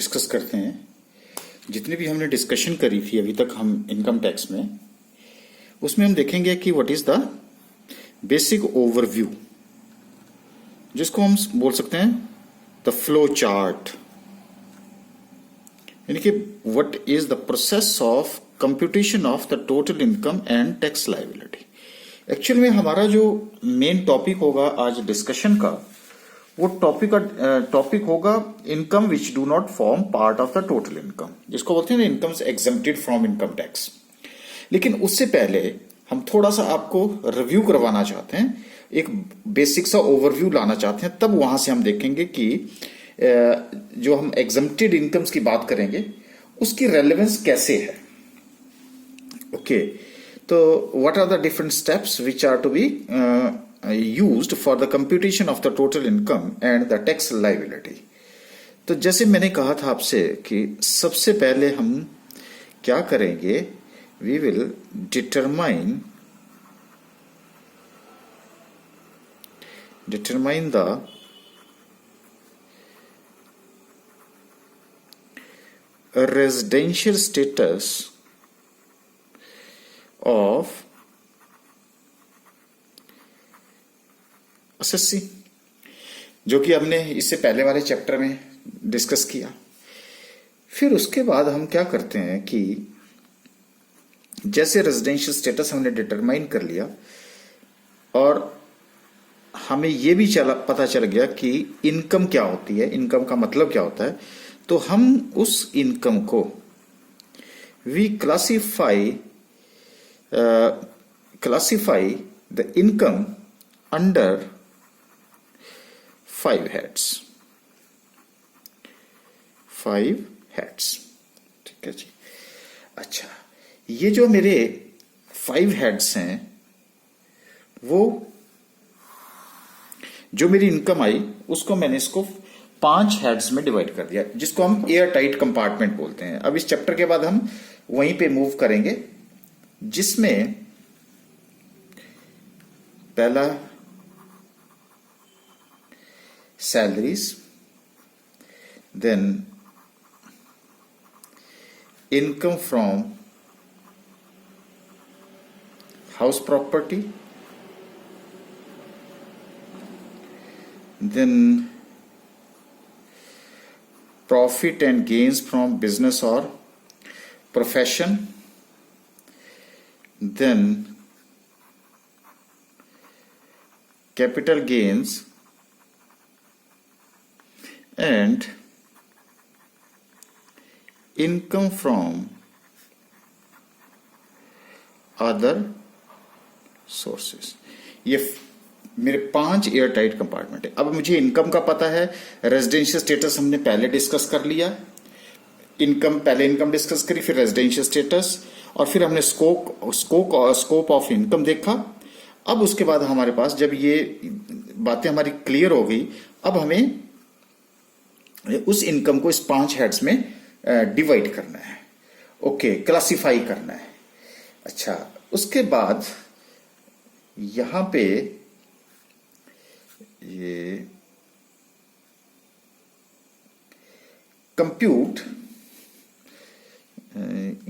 Discuss करते हैं। जितनी भी हमने डिस्कशन करी थी अभी तक हम इनकम टैक्स में, उसमें हम देखेंगे कि what is the basic overview, जिसको हम बोल सकते हैं द फ्लो चार्ट, यानी कि what is the process of computation of the total income and tax liability. Actual में हमारा जो मेन टॉपिक होगा आज डिस्कशन का, वो टॉपिक होगा income which do not form part of the total income, जिसको बोलते हैं incomes exempted from income tax. लेकिन उससे पहले हम थोड़ा सा आपको रिव्यू करवाना चाहते हैं, एक बेसिक सा ओवरव्यू लाना चाहते हैं, तब वहां से हम देखेंगे कि जो हम एग्जेम्प्टेड इनकम्स की बात करेंगे उसकी रेलेवेंस कैसे है। ओके, तो what are the different steps which are to be used for the computation of the total income and the tax liability। तो जैसे मैंने कहा था आपसे कि सबसे पहले हम क्या करेंगे, we will determine the residential status of SSC, जो कि हमने इससे पहले वाले चैप्टर में डिस्कस किया। फिर उसके बाद हम क्या करते हैं कि जैसे रेजिडेंशियल स्टेटस हमने डिटरमाइन कर लिया और हमें यह भी पता चल गया कि इनकम क्या होती है, इनकम का मतलब क्या होता है, तो हम उस इनकम को we classify the income under 5 heads. ठीक है जी। अच्छा, ये जो मेरे 5 हेड्स हैं, वो जो मेरी इनकम आई उसको मैंने इसको 5 हेड्स में डिवाइड कर दिया, जिसको हम एयर टाइट कंपार्टमेंट बोलते हैं। अब इस चैप्टर के बाद हम वहीं पे मूव करेंगे, जिसमें पहला salaries, then income from house property, then profit and gains from business or profession, then capital gains and income from other sources। ये मेरे 5 एयर टाइट कंपार्टमेंट है। अब मुझे इनकम का पता है, रेजिडेंशियल स्टेटस हमने पहले डिस्कस कर लिया, पहले इनकम डिस्कस करी, फिर रेजिडेंशियल स्टेटस, और फिर हमने स्कोप ऑफ इनकम देखा। अब उसके बाद हमारे पास जब ये बातें हमारी क्लियर हो गई, अब हमें उस इनकम को इस 5 हेड्स में डिवाइड करना है। ओके, क्लासिफाई करना है। अच्छा, उसके बाद यहां पे ये कंप्यूट,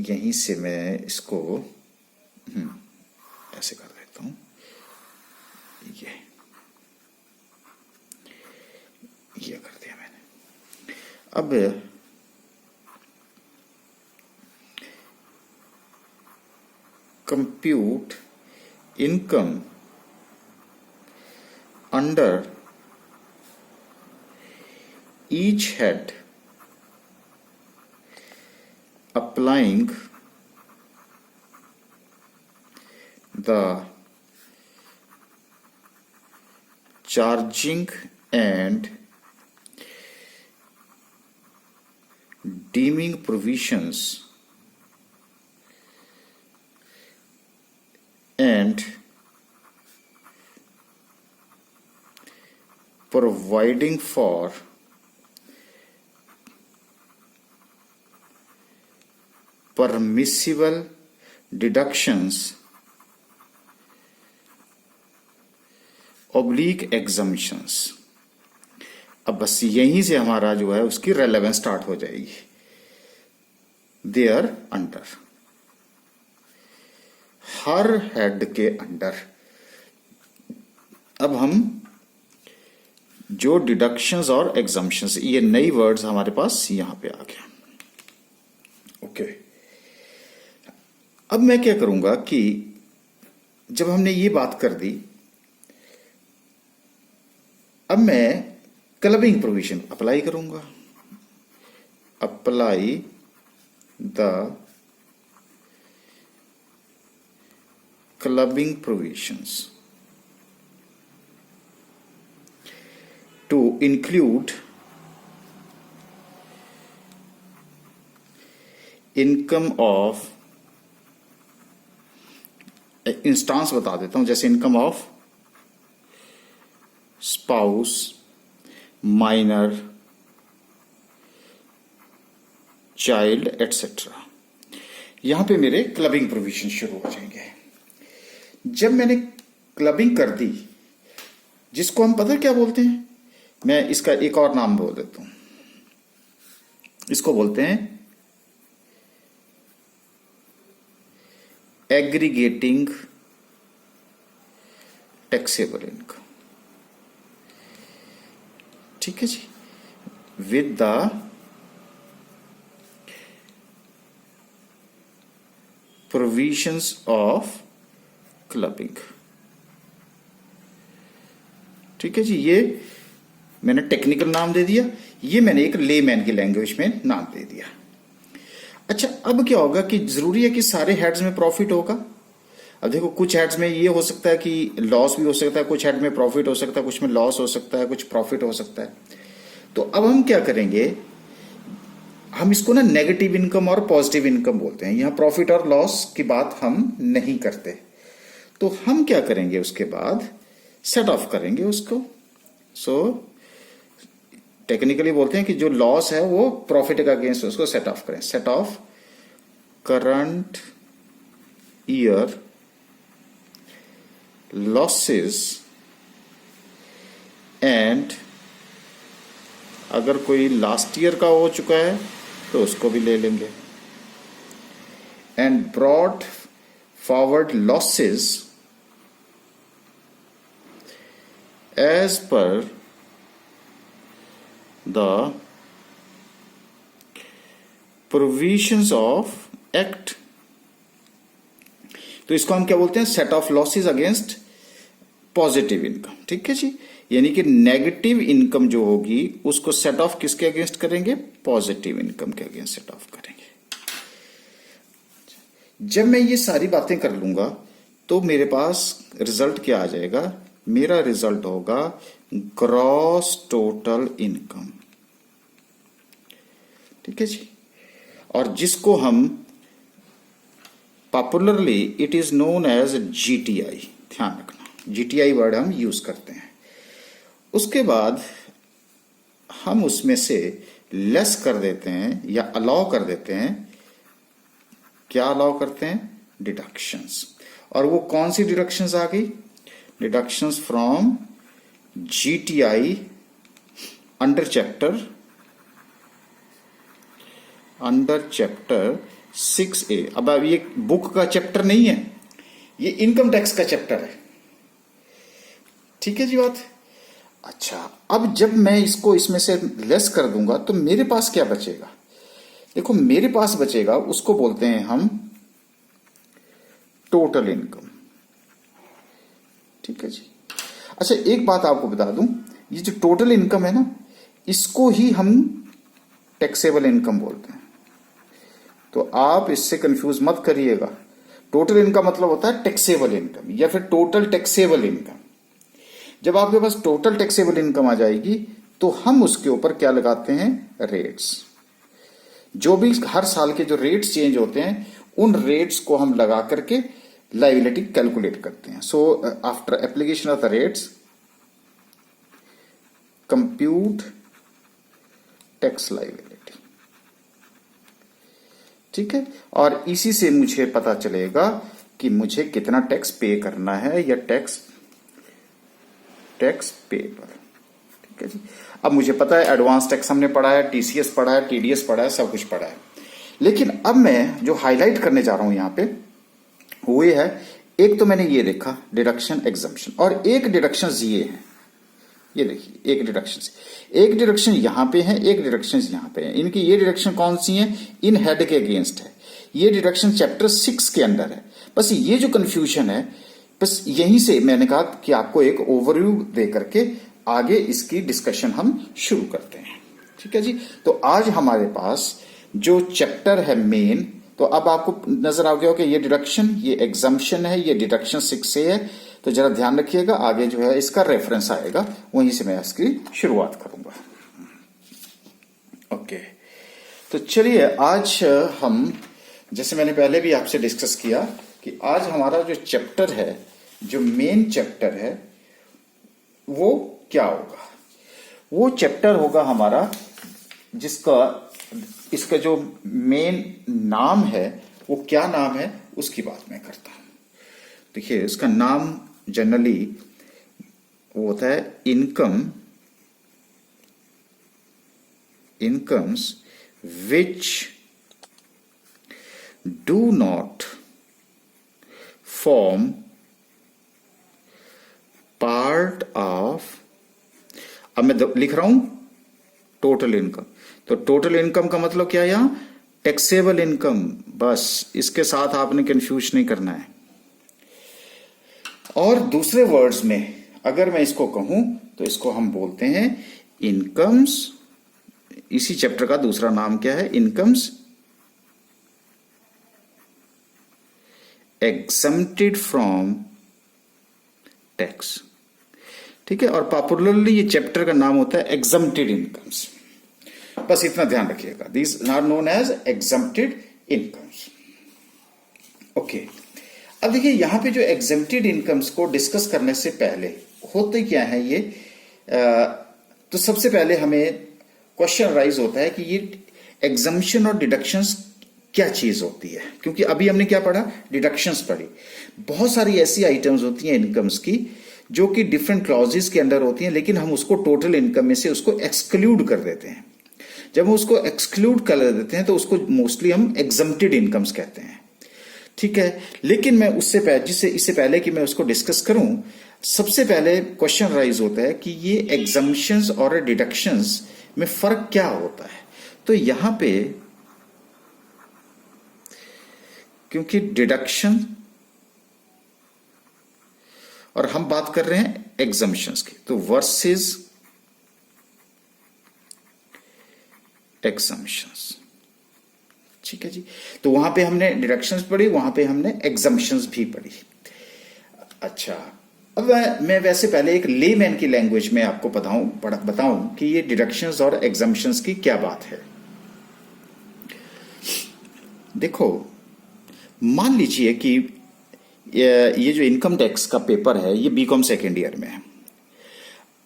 यहीं से मैं इसको ऐसे कर देता हूं, ये कर दिया मैंने। अब compute income under each head applying the charging and deeming provisions and providing for permissible deductions oblique exemptions। अब बस यहीं से हमारा जो है उसकी रेलेवेंस स्टार्ट हो जाएगी, देयर अंडर, हर हेड के अंडर। अब हम जो डिडक्शंस और एग्जम्पशंस, ये नई वर्ड्स हमारे पास यहां पे आ गया। ओके, अब मैं क्या करूंगा कि जब हमने ये बात कर दी, अब मैं क्लबिंग प्रोविजन अप्लाई करूंगा। Apply the clubbing provisions to include income of, instance बता देता हूं, जैसे income of spouse, minor, child etcetera. यहां पे मेरे क्लबिंग प्रोविजन शुरू हो जाएंगे। जब मैंने क्लबिंग कर दी, जिसको हम पता क्या बोलते हैं, मैं इसका एक और नाम बोल देता हूं, इसको बोलते हैं एग्रीगेटिंग टैक्सेबल इनकम। ठीक है जी, with the provisions of clubbing. ठीक है जी, ये मैंने टेक्निकल नाम दे दिया, ये मैंने एक लेमैन की लैंग्वेज में नाम दे दिया। अच्छा, अब क्या होगा कि जरूरी है कि सारे हेड्स में प्रॉफिट होगा। अब देखो, कुछ हेड्स में ये हो सकता है कि लॉस भी हो सकता है, कुछ हेड में प्रॉफिट हो सकता है, कुछ में लॉस हो सकता है, कुछ प्रॉफिट हो सकता है। तो अब हम क्या करेंगे, हम इसको ना नेगेटिव इनकम और पॉजिटिव इनकम बोलते हैं। यहां प्रॉफिट और लॉस की बात हम नहीं करते। तो हम क्या करेंगे, उसके बाद सेट ऑफ करेंगे उसको। सो टेक्निकली बोलते हैं कि जो लॉस है वो प्रॉफिट का अगेंस्ट उसको सेट ऑफ करें। Set of current year losses and, अगर कोई लास्ट ईयर का हो चुका है तो उसको भी ले लेंगे, and brought forward losses as per the provisions of act. तो इसको हम क्या बोलते हैं, set off losses against positive income. ठीक है जी, यानी कि नेगेटिव इनकम जो होगी उसको सेट ऑफ किसके अगेंस्ट करेंगे, पॉजिटिव इनकम के अगेंस्ट सेट ऑफ करेंगे। जब मैं ये सारी बातें कर लूंगा तो मेरे पास रिजल्ट क्या आ जाएगा, मेरा रिजल्ट होगा ग्रॉस टोटल इनकम। ठीक है जी, और जिसको हम popularly it is known as GTI, ध्यान रखना, जीटीआई वर्ड हम यूज करते हैं। उसके बाद हम उसमें से लेस कर देते हैं या अलाउ कर देते हैं। क्या अलाउ करते हैं, डिडक्शंस। और वो कौन सी डिडक्शंस आ गई, deductions from GTI under chapter 6A। अब ये बुक का चैप्टर नहीं है, ये इनकम टैक्स का चैप्टर है। ठीक है जी बात। अच्छा, अब जब मैं इसको इसमें से लेस कर दूंगा तो मेरे पास क्या बचेगा, देखो मेरे पास बचेगा, उसको बोलते हैं हम टोटल इनकम। ठीक है जी। अच्छा, एक बात आपको बता दूं, ये जो टोटल इनकम है ना, इसको ही हम टैक्सेबल इनकम बोलते हैं। तो आप इससे कंफ्यूज मत करिएगा। टोटल इनकम मतलब होता है टैक्सेबल इनकम या फिर टोटल टैक्सेबल इनकम। जब आपके पास टोटल टैक्सेबल इनकम आ जाएगी तो हम उसके ऊपर क्या लगाते हैं, रेट्स। जो भी हर साल के जो रेट्स चेंज होते हैं उन रेट्स को हम लगा करके लायबिलिटी कैलकुलेट करते हैं। So after application of the rates compute tax liability. ठीक है, और इसी से मुझे पता चलेगा कि मुझे कितना टैक्स पे करना है या टैक्स पेबल। ठीक ठीक है जी। अब मुझे पता है एडवांस टैक्स हमने पढ़ा है, टीसीएस पढ़ा है, टीडीएस पढ़ा है, सब कुछ पढ़ा है, लेकिन अब मैं जो हाईलाइट करने जा रहा हूं यहां पे वो ये है, एक तो मैंने ये देखा डिडक्शन एग्जम्पशन, और एक डिडक्शन ये है, ये देखिए एक डिडक्शन यहां पे है, एक डिडक्शन यहां पे है। इनकी ये डिडक्शन कौन सी है, इन हेड के अगेंस्ट है, ये डिडक्शन चैप्टर 6 के अंडर है। बस ये जो कंफ्यूजन है, बस यहीं से मैंने कहा कि आपको एक ओवरव्यू दे करके आगे इसकी डिस्कशन हम शुरू करते हैं। ठीक है जी। तो आज हमारे पास जो चैप्टर है मेन, तो अब आपको नजर आ गया हो कि ये डिडक्शन, ये एग्जम्पशन है, ये डिडक्शन 6 से है। तो जरा ध्यान रखिएगा, आगे जो है इसका रेफरेंस आएगा, वहीं से मैं इसकी शुरुआत करूंगा। ओके, तो चलिए आज हम, जैसे मैंने पहले भी आपसे डिस्कस किया कि आज हमारा जो चैप्टर है, जो मेन चैप्टर है, वो क्या होगा। वो चैप्टर होगा हमारा जिसका, इसका जो मेन नाम है वो क्या नाम है उसकी बात मैं करता हूं। देखिए इसका नाम जनरली वो होता है incomes which do not form part of, अब मैं लिख रहा हूं टोटल इनकम। तो टोटल इनकम का मतलब क्या है यहां, टैक्सेबल इनकम। बस इसके साथ आपने कंफ्यूज नहीं करना है। और दूसरे वर्ड्स में अगर मैं इसको कहूं तो इसको हम बोलते हैं इनकम्स, इसी चैप्टर का दूसरा नाम क्या है, इनकम्स एग्जम्प्टेड फ्रॉम टैक्स। ठीक है, और पॉपुलरली ये चैप्टर का नाम होता है एग्जम्प्टेड इनकम्स। बस इतना ध्यान रखिएगा, these are known as exempted incomes. Okay, अब देखिए यहां पे जो एग्जम्प्टेड इनकम्स को डिस्कस करने से पहले होते क्या है ये, तो सबसे पहले हमें क्वेश्चन राइज होता है कि ये एग्जम्पशन और डिडक्शंस क्या चीज होती है। क्योंकि अभी हमने क्या पढ़ा, डिडक्शंस पढ़ी। बहुत सारी ऐसी आइटम्स होती हैं इनकम्स की जो कि डिफरेंट क्लॉजेस के अंडर होती हैं, लेकिन हम उसको टोटल इनकम में से उसको एक्सक्लूड कर देते हैं। जब हम उसको एक्सक्लूड कर देते हैं तो उसको मोस्टली हम एग्जम्प्टेड इनकम्स कहते हैं। ठीक है, लेकिन मैं इससे पहले कि मैं उसको डिस्कस करूं, सबसे पहले क्वेश्चन राइज होता है कि ये एग्जम्पशंस और डिडक्शंस में फर्क क्या होता है। तो यहां पे क्योंकि डिडक्शन और हम बात कर रहे हैं एग्जम्पशंस की, तो वर्सेस एग्जम्पशंस। ठीक है जी। तो वहां पे हमने डिडक्शंस पढ़ी, वहां पे हमने एग्जम्पशंस भी पढ़ी। अच्छा, अब मैं वैसे पहले एक लेमैन की लैंग्वेज में आपको बताऊं कि ये डिडक्शंस और एग्जम्पशंस की क्या बात है। देखो, मान लीजिए कि ये जो इनकम टैक्स का पेपर है ये बीकॉम सेकेंड ईयर में है।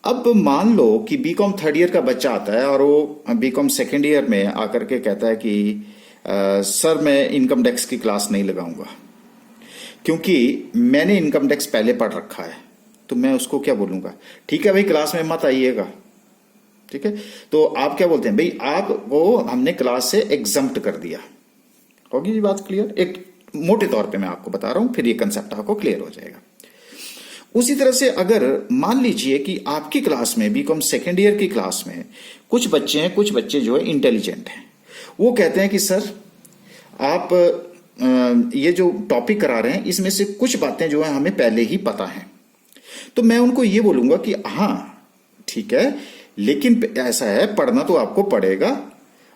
अब मान लो कि बीकॉम थर्ड ईयर का बच्चा आता है और वो बीकॉम सेकेंड ईयर में आकर के कहता है कि सर मैं इनकम टैक्स की क्लास नहीं लगाऊंगा क्योंकि मैंने इनकम टैक्स पहले पढ़ रखा है। तो मैं उसको क्या बोलूंगा, ठीक है भाई क्लास में मत आइएगा। ठीक है, तो आप क्या बोलते हैं, भाई आपको हमने क्लास से एग्जम्प्ट कर दिया। होगी ये बात क्लियर? एक मोटे तौर पे मैं आपको बता रहा हूं, फिर ये कंसेप्ट आपको क्लियर हो जाएगा। उसी तरह से अगर मान लीजिए कि आपकी क्लास में बीकॉम सेकेंड ईयर की क्लास में कुछ बच्चे जो है इंटेलिजेंट हैं, वो कहते हैं कि सर आप ये जो टॉपिक करा रहे हैं इसमें से कुछ बातें जो है हमें पहले ही पता है। तो मैं उनको ये बोलूंगा कि हाँ ठीक है, लेकिन ऐसा है पढ़ना तो आपको पड़ेगा।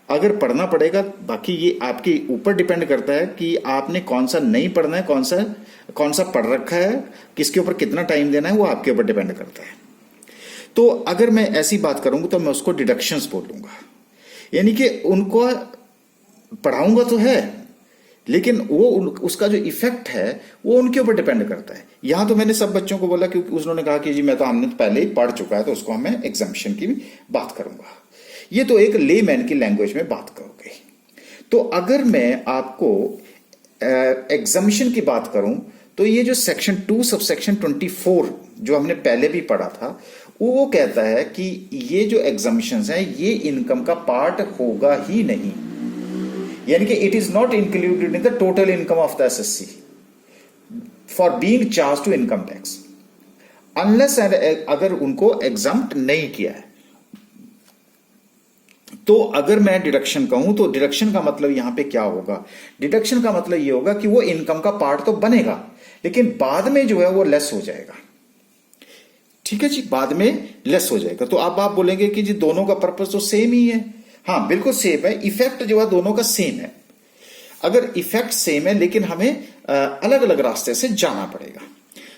अगर पढ़ना पड़ेगा, बाकी ये आपके ऊपर डिपेंड करता है कि आपने कौन सा नहीं पढ़ना है, कौन सा पढ़ रखा है, किसके ऊपर कितना टाइम देना है, वो आपके ऊपर डिपेंड करता है। तो अगर मैं ऐसी बात करूंगा तो मैं उसको डिडक्शंस बोलूंगा, यानी कि उनको पढ़ाऊंगा तो है लेकिन वो उसका जो इफेक्ट है वो उनके ऊपर डिपेंड करता है। यहां तो मैंने सब बच्चों को बोला क्योंकि उन्होंने कहा कि जी हमने तो पहले ही पढ़ चुका है, तो उसको मैं एग्जम्पशन की भी बात करूंगा। ये तो एक लेमैन की लैंग्वेज में बात करोगे। तो अगर मैं आपको एग्जम्पशन की बात करूं तो ये जो सेक्शन 2 सब सेक्शन 24 जो हमने पहले भी पढ़ा था, वो कहता है कि ये जो एग्जम्पशंस हैं ये इनकम का पार्ट होगा ही नहीं, यानी कि it is not included in the total income of the SSC for being charge to income tax, unless अगर उनको एग्जम्प्ट नहीं किया है। तो अगर मैं डिडक्शन कहूं तो डिडक्शन का मतलब यहां पे क्या होगा, डिडक्शन का मतलब ये होगा कि वो इनकम का पार्ट तो बनेगा लेकिन बाद में जो है वो लेस हो जाएगा। ठीक है जी, बाद में लेस हो जाएगा। तो अब आप बोलेंगे कि जी दोनों का पर्पस तो सेम ही है। हाँ बिल्कुल सेम है, इफेक्ट जो है दोनों का सेम है। अगर इफेक्ट सेम है लेकिन हमें अलग अलग रास्ते से जाना पड़ेगा।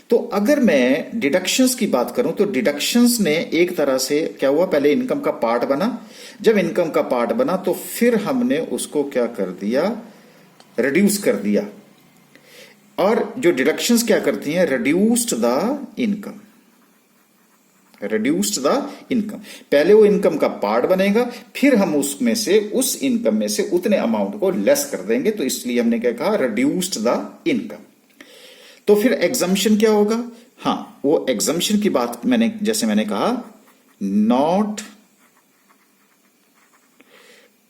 तो अगर मैं डिडक्शंस की बात करूं तो डिडक्शंस ने एक तरह से क्या हुआ, पहले इनकम का पार्ट बना, जब इनकम का पार्ट बना तो फिर हमने उसको क्या कर दिया, रिड्यूस कर दिया। और जो डिडक्शंस क्या करती हैं, reduced the income, reduced the income. पहले वो इनकम का पार्ट बनेगा, फिर हम उसमें से, उस इनकम में से उतने अमाउंट को लेस कर देंगे। तो इसलिए हमने क्या कहा, रिड्यूस्ड द इनकम। तो फिर एग्जम्पशन क्या होगा, हाँ वो एग्जम्पशन की बात मैंने जैसे मैंने कहा, नॉट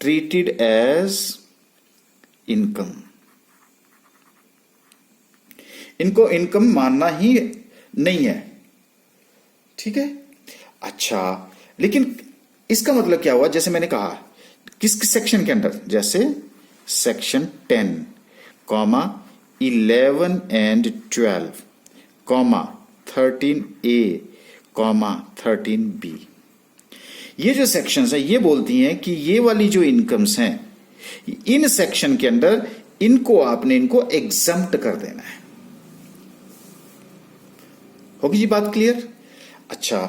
ट्रीटेड एज इनकम, इनको इनकम मानना ही नहीं है। ठीक है, अच्छा लेकिन इसका मतलब क्या हुआ, जैसे मैंने कहा किस किस सेक्शन के अंदर, जैसे सेक्शन 10, 11 एंड 12, 13A, 13B, ये जो सेक्शंस हैं ये बोलती हैं कि ये वाली जो इनकम्स हैं इन सेक्शन के अंदर इनको आपने इनको एग्जम्प्ट कर देना है। होगी जी बात क्लियर? अच्छा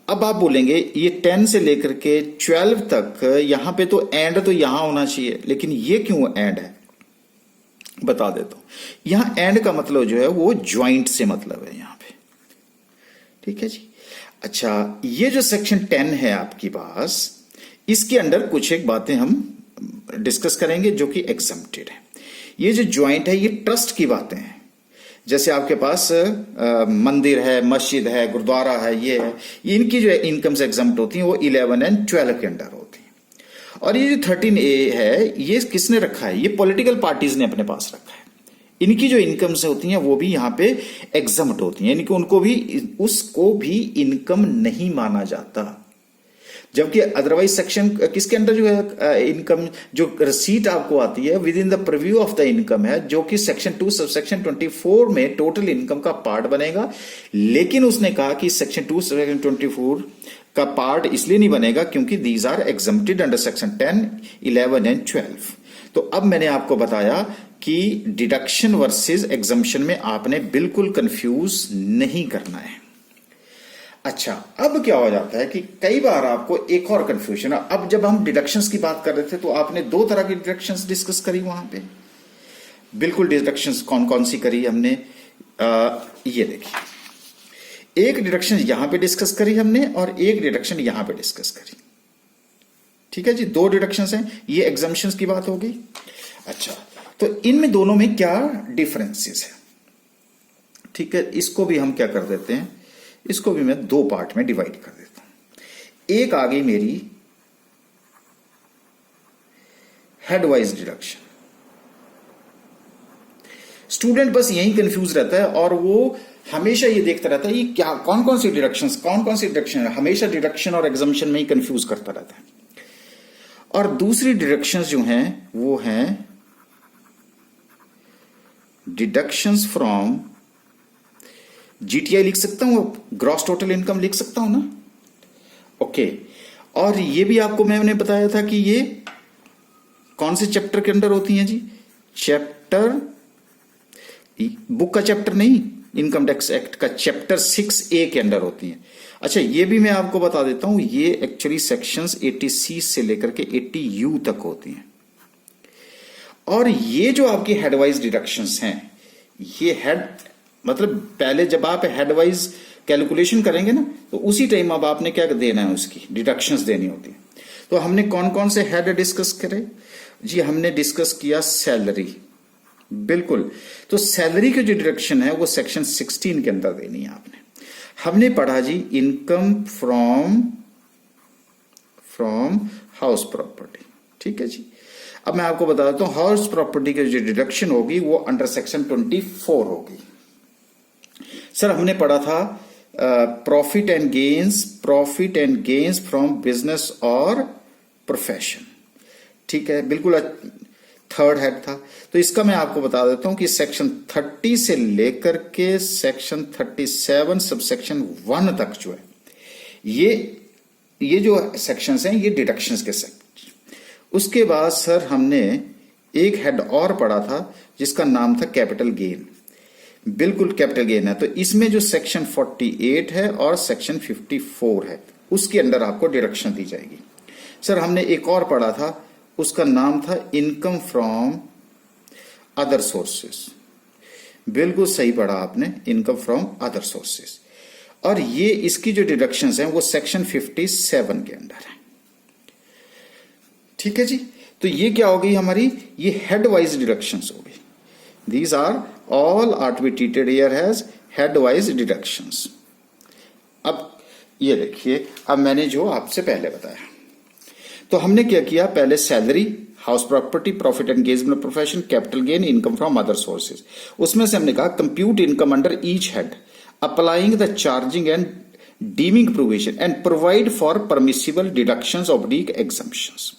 अब आप बोलेंगे ये 10 से लेकर के 12 तक यहां पे तो एंड तो यहां होना चाहिए, लेकिन ये क्यों एंड है बता देता हूं। यहां एंड का मतलब जो है वो ज्वाइंट से मतलब है यहां पे। ठीक है जी, अच्छा ये जो सेक्शन 10 है आपकी पास, इसके अंदर कुछ एक बातें हम डिस्कस करेंगे जो कि एग्जम्प्टेड है। ये जो ज्वाइंट है ये ट्रस्ट की बातें हैं, जैसे आपके पास मंदिर है, मस्जिद है, गुरुद्वारा है, ये है, इनकी जो इनकम्स एग्जम्प्ट होती हैं वो 11 एंड 12 के अंडर होती हैं। और ये जो 13A है ये किसने रखा है, ये पॉलिटिकल पार्टीज ने अपने पास रखा है। इनकी जो इनकम्स होती हैं वो भी यहां पे एग्जम्प्ट होती हैं, इनको उनको भी उसको भी इनकम नहीं माना जाता। जबकि अदरवाइज सेक्शन किसके अंदर जो है इनकम जो रसीट आपको आती है with in the preview of the income है, जो कि सेक्शन 2 सब सेक्शन 24 में टोटल इनकम का पार्ट बनेगा। लेकिन उसने कहा कि सेक्शन 2 सेक्शन 24 का पार्ट इसलिए नहीं बनेगा क्योंकि these are exempted under section 10, 11 and 12। तो अब मैंने आपको बताया कि डिडक्शन वर्सेस एग्जम्पशन में आपने बिल्कुल कंफ्यूज नहीं करना है। अच्छा अब क्या हो जाता है कि कई बार आपको एक और कंफ्यूजन है। अब जब हम डिडक्शंस की बात कर रहे थे तो आपने दो तरह की डिडक्शंस डिस्कस करी वहां पे, बिल्कुल डिडक्शंस कौन कौन सी करी हमने, ये देखिए एक डिडक्शन यहां पे डिस्कस करी हमने और एक डिडक्शन यहां पे डिस्कस करी। ठीक है जी, दो डिडक्शंस हैं, ये एग्जम्पशंस की बात हो गई। अच्छा तो इनमें दोनों में क्या डिफरेंसेस है, ठीक है, इसको भी हम क्या कर देते हैं, इसको भी मैं दो पार्ट में डिवाइड कर देता हूं। एक आ गई मेरी हेडवाइज डिडक्शन। स्टूडेंट बस यही कंफ्यूज रहता है और वो हमेशा ये देखता रहता है ये क्या कौन कौन सी डिडक्शन है, हमेशा डिडक्शन और एग्जम्पशन में ही कंफ्यूज करता रहता है। और दूसरी डिडक्शंस जो हैं वो हैं डिडक्शंस फ्रॉम, जीटीआई लिख सकता हूं, ग्रॉस टोटल इनकम लिख सकता हूं ना, ओके। और ये भी आपको मैंने बताया था कि ये कौन से चैप्टर के अंदर होती हैं जी, चैप्टर, बुक का चैप्टर नहीं, इनकम टैक्स एक्ट का चैप्टर 6A के अंदर होती हैं। अच्छा ये भी मैं आपको बता देता हूं, ये एक्चुअली सेक्शंस 80C से लेकर के 80U तक होती हैं। और ये जो आपकी हेडवाइज डिडक्शंस हैं, ये हेड मतलब पहले जब आप हेडवाइज कैलकुलेशन करेंगे ना तो उसी टाइम अब आपने क्या देना है, उसकी डिडक्शंस देनी होती है। तो हमने कौन कौन से हेड डिस्कस करे जी, हमने डिस्कस किया सैलरी, बिल्कुल। तो सैलरी की जो डिडक्शन है वो सेक्शन 16 के अंदर देनी है आपने। हमने पढ़ा जी इनकम फ्रॉम हाउस प्रॉपर्टी, ठीक है जी। अब मैं आपको बता देता हूं हाउस प्रॉपर्टी की जो डिडक्शन होगी वो अंडर सेक्शन 24 होगी। सर हमने पढ़ा था profit and gains from business और प्रोफेशन, ठीक है, बिल्कुल थर्ड हेड था। तो इसका मैं आपको बता देता हूं कि सेक्शन 30 से लेकर के सेक्शन 37 सब सेक्शन 1 तक जो है ये जो सेक्शंस हैं ये डिडक्शंस के सेक्शन। उसके बाद सर हमने एक हेड और पढ़ा था जिसका नाम था कैपिटल गेन, बिल्कुल कैपिटल गेन है। तो इसमें जो सेक्शन 48 है और सेक्शन 54 है उसके अंदर आपको डिडक्शन दी जाएगी। सर हमने एक और पढ़ा था उसका नाम था इनकम फ्रॉम अदर सोर्सेस, बिल्कुल सही पढ़ा आपने, इनकम फ्रॉम अदर सोर्सेस। और ये इसकी जो डिडक्शंस हैं वो सेक्शन 57 के अंदर है, ठीक है जी। तो ये क्या हो गई हमारी, ये हेड वाइज डिडक्शंस हो गई। These are all are to be treated here as head wise deductions. अब ये देखिए, अब मैंने जो आपसे पहले बताया, तो हमने क्या किया, पहले salary, house property, profit and gain profession, capital gain, income from other sources. उसमें से हमने कहा compute income under each head applying the charging and dimming provision and provide for permissible deductions oblique exemptions.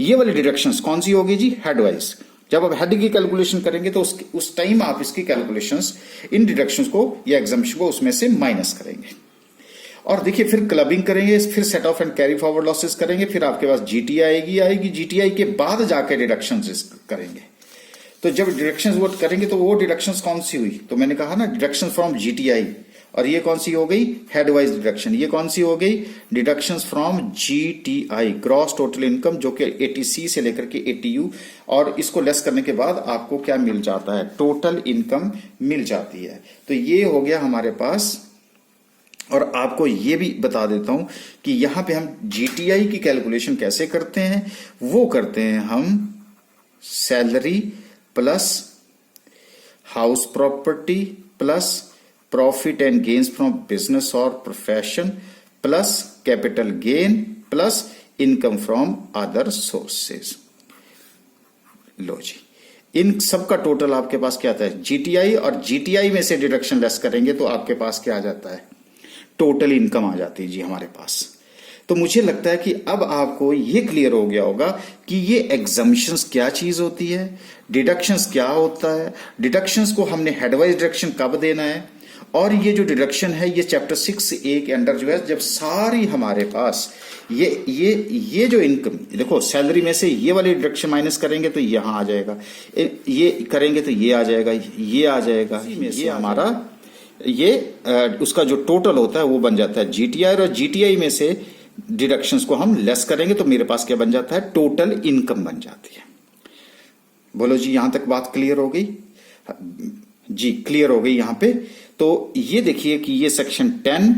ये वाली deductions कौन सी होगी जी, head wise. जब आप हेड की कैलकुलेशन करेंगे तो उस टाइम आप इसकी कैलकुलेशंस, इन डिडक्शंस को या एग्जम्पशन को उसमें से माइनस करेंगे। और देखिए फिर क्लबिंग करेंगे, फिर set of and carry forward losses करेंगे, फिर आपके पास जीटीआई आएगी, जीटीआई के बाद जाके डिडक्शंस करेंगे। तो जब डिडक्शंस वो करेंगे तो वो डिडक्शंस कौन सी हुई, तो मैंने कहा ना डिडक्शंस फ्रॉम जीटीआई, और ये कौन सी हो गई, हेड वाइज डिडक्शन। ये कौन सी हो गई, deductions from GTI, gross total income, जो कि 80C से लेकर के 80U, और इसको लेस करने के बाद आपको क्या मिल जाता है, टोटल इनकम मिल जाती है। तो ये हो गया हमारे पास। और आपको ये भी बता देता हूं कि यहां पे हम जीटीआई की कैलकुलेशन कैसे करते हैं, वो करते हैं हम salary plus house property plus profit and gains from business और profession plus capital gain plus income from other sources. लो जी, इन सब का टोटल आपके पास क्या आता है, जीटीआई, और जीटीआई में से डिडक्शन लेस करेंगे तो आपके पास क्या आ जाता है, टोटल इनकम आ जाती है जी हमारे पास। तो मुझे लगता है कि अब आपको ये क्लियर हो गया होगा कि ये एग्जम्पशंस क्या चीज होती है, डिडक्शंस क्या होता है, डिडक्शंस को हमने हेडवाइज डिडक्शन कब देना है, और ये जो डिडक्शन है ये चैप्टर 6A के अंडर जो है, जब सारी हमारे पास ये जो इनकम, देखो सैलरी में से ये वाली डिडक्शन माइनस करेंगे तो यहां आ जाएगा, ये करेंगे तो ये आ जाएगा, ये आ जाएगा, ये हमारा ये उसका जो टोटल होता है वो बन जाता है जीटीआई, और जीटीआई में से डिडक्शंस को हम लेस करेंगे तो मेरे पास क्या बन जाता है, टोटल इनकम बन जाती है। बोलो जी, यहां तक बात क्लियर हो गई जी, क्लियर हो गई यहां पे। तो ये देखिए कि ये सेक्शन 10,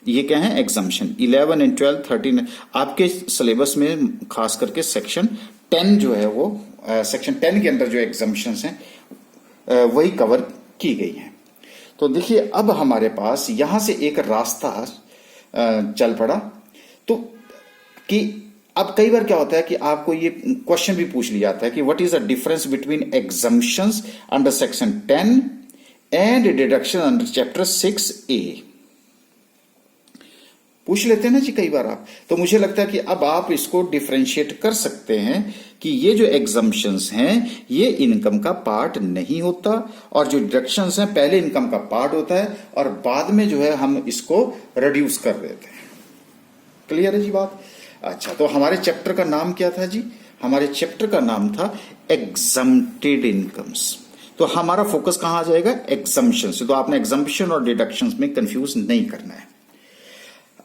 ये क्या है, एग्जम्पशन 11 एंड 12 13 आपके सिलेबस में खास करके सेक्शन 10 जो है वो सेक्शन 10 के अंदर जो एग्जम्पशंस हैं वही कवर की गई हैं। तो देखिए अब हमारे पास यहां से एक रास्ता चल पड़ा, तो कि अब कई बार क्या होता है कि आपको ये क्वेश्चन भी पूछ लिया जाता है कि what is the difference between exemptions under section 10 and deduction under chapter 6A, पूछ लेते हैं ना जी कई बार आप। तो मुझे लगता है कि अब आप इसको डिफरेंशिएट कर सकते हैं कि ये जो एग्जम्पशंस हैं ये इनकम का पार्ट नहीं होता, और जो डिडक्शंस हैं पहले इनकम का पार्ट होता है, और बाद में जो है हम इसको रिड्यूस कर देते हैं। क्लियर है जी बात। अच्छा, तो हमारे चैप्टर का नाम क्या था जी, हमारे चैप्टर का नाम था एग्जम्प्टेड इनकम्स। तो हमारा फोकस कहां आ जाएगा, एग्जम्पशन से। तो आपने एग्जम्पशन और डिडक्शंस में कंफ्यूज नहीं करना है।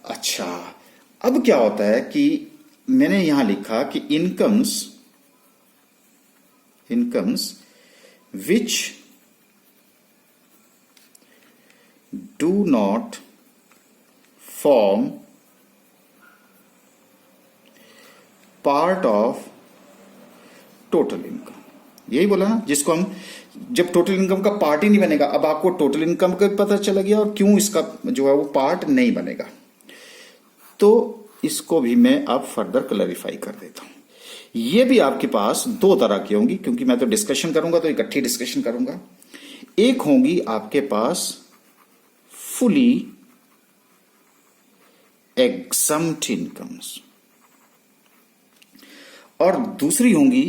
अच्छा, अब क्या होता है कि मैंने यहां लिखा कि incomes which do not form part of total income, यही बोला ना, जिसको हम जब टोटल इनकम का पार्ट ही नहीं बनेगा, अब आपको टोटल इनकम का भी पता चला गया और क्यों इसका जो है वो पार्ट नहीं बनेगा। तो इसको भी मैं अब फर्दर क्लैरिफाई कर देता हूं। ये भी आपके पास दो तरह की होंगी, क्योंकि मैं तो डिस्कशन करूंगा तो इकट्ठी डिस्कशन करूंगा। एक होंगी आपके पास फुली एग्जम्प्ट इनकम्स और दूसरी होंगी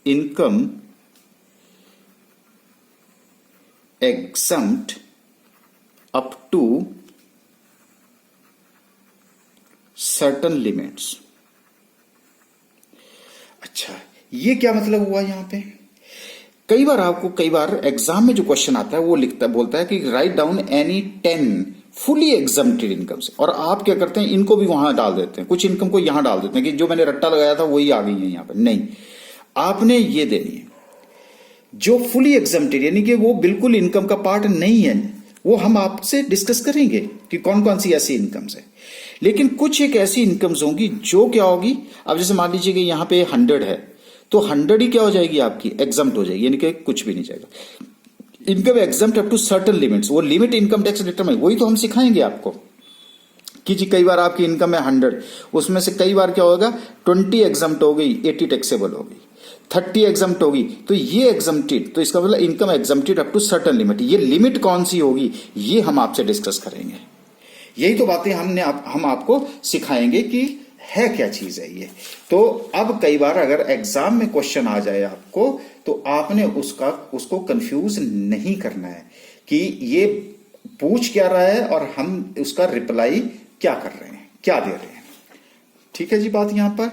income exempt up to certain limits. अच्छा, ये क्या मतलब हुआ यहां पे? कई बार एग्जाम में जो क्वेश्चन आता है वो बोलता है कि write down any 10 fully exempted incomes, और आप क्या करते हैं, इनको भी वहां डाल देते हैं, कुछ इनकम को यहां डाल देते हैं कि जो मैंने रट्टा लगाया था वही आ गई है यहां पर। नहीं, आपने ये देनी है जो फुली एग्जम्प्टेड, यानी कि वो बिल्कुल इनकम का पार्ट नहीं है। वो हम आपसे डिस्कस करेंगे कि कौन कौन सी ऐसी इनकम्स है। लेकिन कुछ एक ऐसी इनकम्स होंगी जो क्या होगी, अब जैसे मान लीजिए कि यहां पे 100 है, तो 100 ही क्या हो जाएगी आपकी, एग्जम्प्ट हो जाएगी, यानी कि कुछ भी नहीं जाएगा। Income exempt up to certain limits, वो लिमिट इनकम टैक्स डिटरमाइन, वही तो हम सिखाएंगे आपको कि जी कई बार आपकी इनकम है 100, उसमें से कई बार क्या होगा 20 एग्जम्प्ट हो गई, 80 टैक्सेबल हो गई, 30 एग्जम्प्ट होगी, तो ये एग्जम्प्टेड, तो इसका मतलब income exempted up to certain limit. ये लिमिट कौन सी होगी ये हम आपसे डिस्कस करेंगे। यही तो बातें हम आपको सिखाएंगे कि है क्या चीज है ये। तो अब कई बार अगर एग्जाम में क्वेश्चन आ जाए आपको, तो आपने उसको कंफ्यूज नहीं करना है कि ये पूछ क्या रहा है और हम उसका रिप्लाई क्या कर रहे हैं, क्या दे रहे हैं। ठीक है जी बात यहां पर।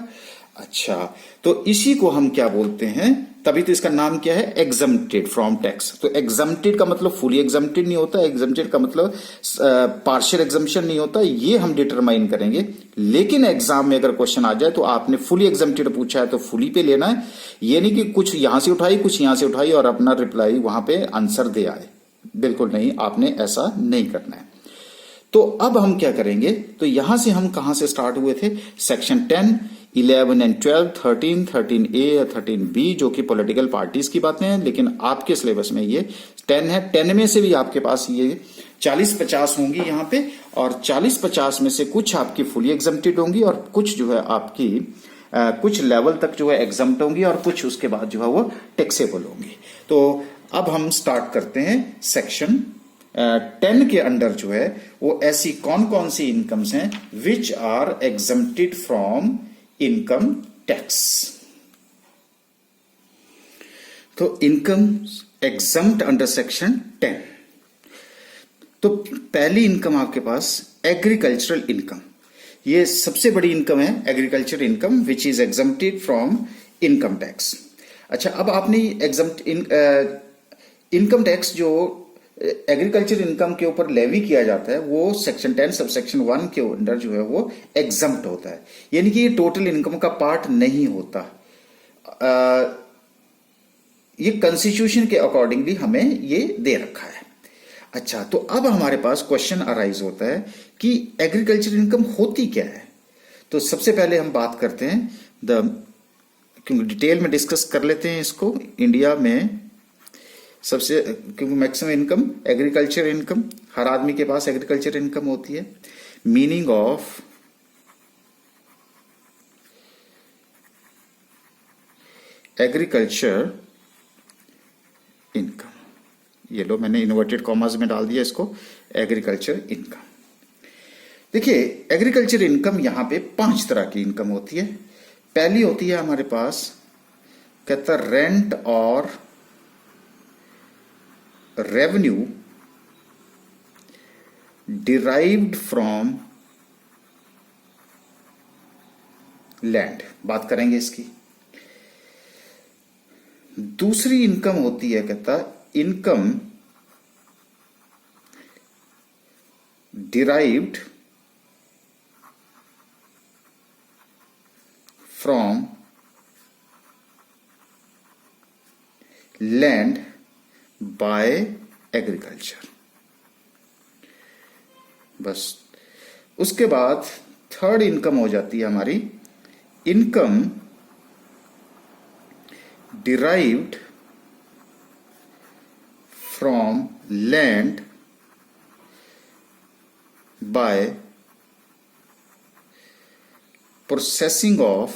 अच्छा, तो इसी को हम क्या बोलते हैं, तभी तो इसका नाम क्या है, एग्जम्प्टेड फ्रॉम टैक्स। तो एग्जम्प्टेड का मतलब फुली एग्जम्प्टेड नहीं होता, एग्जम्प्टेड का मतलब पार्शियल एग्जम्पशन नहीं होता, ये हम डिटरमाइन करेंगे। लेकिन एग्जाम में अगर क्वेश्चन आ जाए तो आपने फुली एग्जम्प्टेड पूछा है तो फुली पे लेना है, ये नहीं कि कुछ यहां से उठाई कुछ यहां से उठाई और अपना रिप्लाई वहां पे आंसर दे आए। बिल्कुल नहीं, आपने ऐसा नहीं करना है। तो अब हम क्या करेंगे, तो यहां से हम कहां से स्टार्ट हुए थे, सेक्शन 10, 11 एंड 12, 13, 13A या 13B जो कि पॉलिटिकल पार्टीज की बातें हैं, लेकिन आपके सिलेबस में ये 10 है। 10 में से भी आपके पास ये 40-50 होंगी यहाँ पे, और 40-50 में से कुछ आपकी फुली एग्जम्प्टेड होंगी और कुछ जो है आपकी कुछ लेवल तक जो है एग्जम्प्ट होंगी और कुछ उसके बाद जो है वो टैक्सेबल होंगी। तो अब हम स्टार्ट करते हैं सेक्शन 10 के अंडर जो है वो ऐसी कौन कौन सी इनकम्स हैं which are exempted from income tax. तो इनकम एग्जम्प्ट अंडर सेक्शन 10। तो पहली इनकम आपके पास एग्रीकल्चरल इनकम, ये सबसे बड़ी इनकम है agriculture income which is exempted from income tax. अच्छा, अब आपने एग्जम्प्ट इनकम टैक्स जो एग्रीकल्चर इनकम के ऊपर लेवी किया जाता है वो सेक्शन 10 सब सेक्शन 1 के अंडर जो है वो एग्जम्प्ट होता है, यानी कि ये टोटल इनकम का पार्ट नहीं होता। ये कॉन्स्टिट्यूशन के अकॉर्डिंगली हमें ये दे रखा है। अच्छा, तो अब हमारे पास क्वेश्चन अराइज होता है कि एग्रीकल्चर इनकम होती क्या है। तो सबसे पहले हम बात करते हैं क्योंकि डिटेल में डिस्कस कर लेते हैं इसको। इंडिया में सबसे, क्योंकि मैक्सिमम इनकम एग्रीकल्चर इनकम, हर आदमी के पास एग्रीकल्चर इनकम होती है। मीनिंग ऑफ एग्रीकल्चर इनकम, ये लो मैंने इन्वर्टेड कॉमास में डाल दिया इसको, एग्रीकल्चर इनकम। देखिए, एग्रीकल्चर इनकम यहां पे 5 तरह की इनकम होती है। पहली होती है हमारे पास, कहता रेंट और रेवेन्यू डिराइव्ड फ्रॉम लैंड, बात करेंगे इसकी। दूसरी इनकम होती है, कहता income derived from land bye agriculture. बस उसके बाद थर्ड इनकम हो जाती है हमारी income derived from land by processing of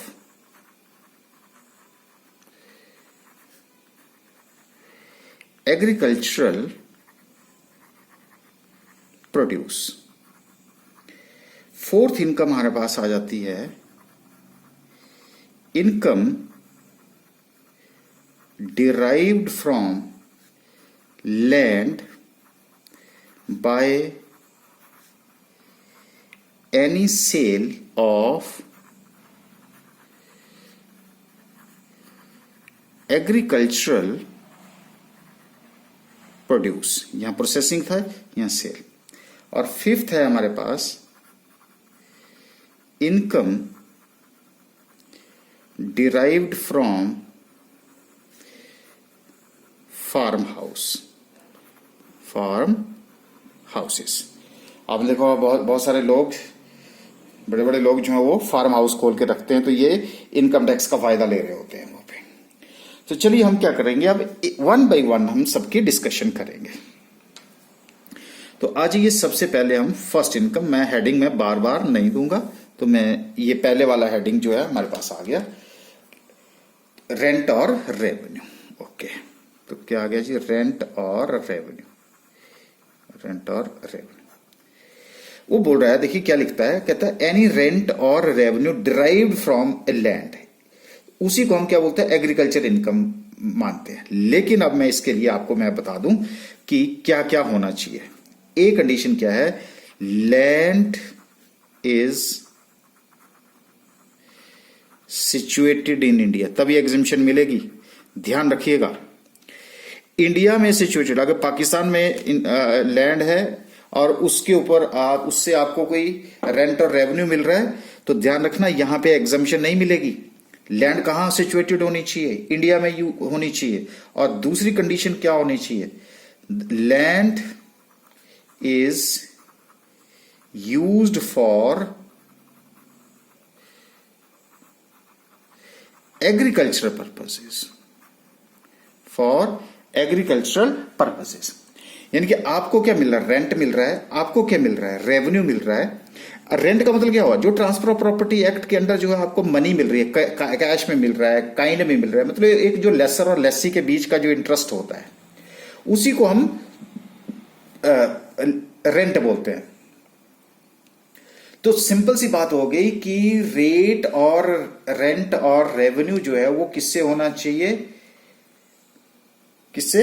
agricultural produce। Fourth income हमारे पास आ जाती है income derived from land by any sale of agricultural produce। यहां प्रोसेसिंग था, यहां सेल। और फिफ्थ है हमारे पास income derived from farm houses. आपने देखो बहुत सारे लोग, बड़े बड़े लोग जो हैं वो फार्म हाउस खोल के रखते हैं, तो ये इनकम टैक्स का फायदा ले रहे होते हैं वहां पे। तो चलिए हम क्या करेंगे, अब वन बाय वन हम सबकी डिस्कशन करेंगे। तो आज ये सबसे पहले हम फर्स्ट इनकम, मैं हेडिंग में बार बार नहीं दूंगा, तो मैं ये पहले वाला हेडिंग जो है हमारे पास आ गया, रेंट और रेवेन्यू। ओके, तो क्या आ गया जी, रेंट और रेवेन्यू। वो बोल रहा है, देखिए क्या लिखता है, कहता है एनी रेंट और revenue derived from a land. उसी को हम क्या बोलते हैं, एग्रीकल्चर इनकम मानते हैं। लेकिन अब मैं इसके लिए आपको मैं बता दूं कि क्या क्या होना चाहिए। ए कंडीशन क्या है, land is situated in India, तभी एग्जेम्पशन मिलेगी। ध्यान रखिएगा, इंडिया में सिचुएटेड, अगर पाकिस्तान में लैंड है और उसके ऊपर उससे आपको कोई रेंट और रेवेन्यू मिल रहा है, तो ध्यान रखना यहां पे एग्जम्पशन नहीं मिलेगी। लैंड कहां सिचुएटेड होनी चाहिए, इंडिया में होनी चाहिए। और दूसरी कंडीशन क्या होनी चाहिए, land is used for agricultural purposes, for agricultural purposes. यानी कि आपको क्या मिल रहा है, रेंट मिल रहा है, आपको क्या मिल रहा है, रेवेन्यू मिल रहा है। रेंट का मतलब क्या हुआ, जो ट्रांसफर ऑफ प्रॉपर्टी एक्ट के अंदर जो है आपको मनी मिल रही है, कैश में मिल रहा है, काइंड में मिल रहा है, मतलब एक जो लेसर और लेसी के बीच का जो इंटरेस्ट होता है, उसी को हम रेंट बोलते हैं। तो सिंपल सी बात हो गई कि रेट और रेंट और रेवेन्यू जो है वो किससे होना चाहिए, किससे,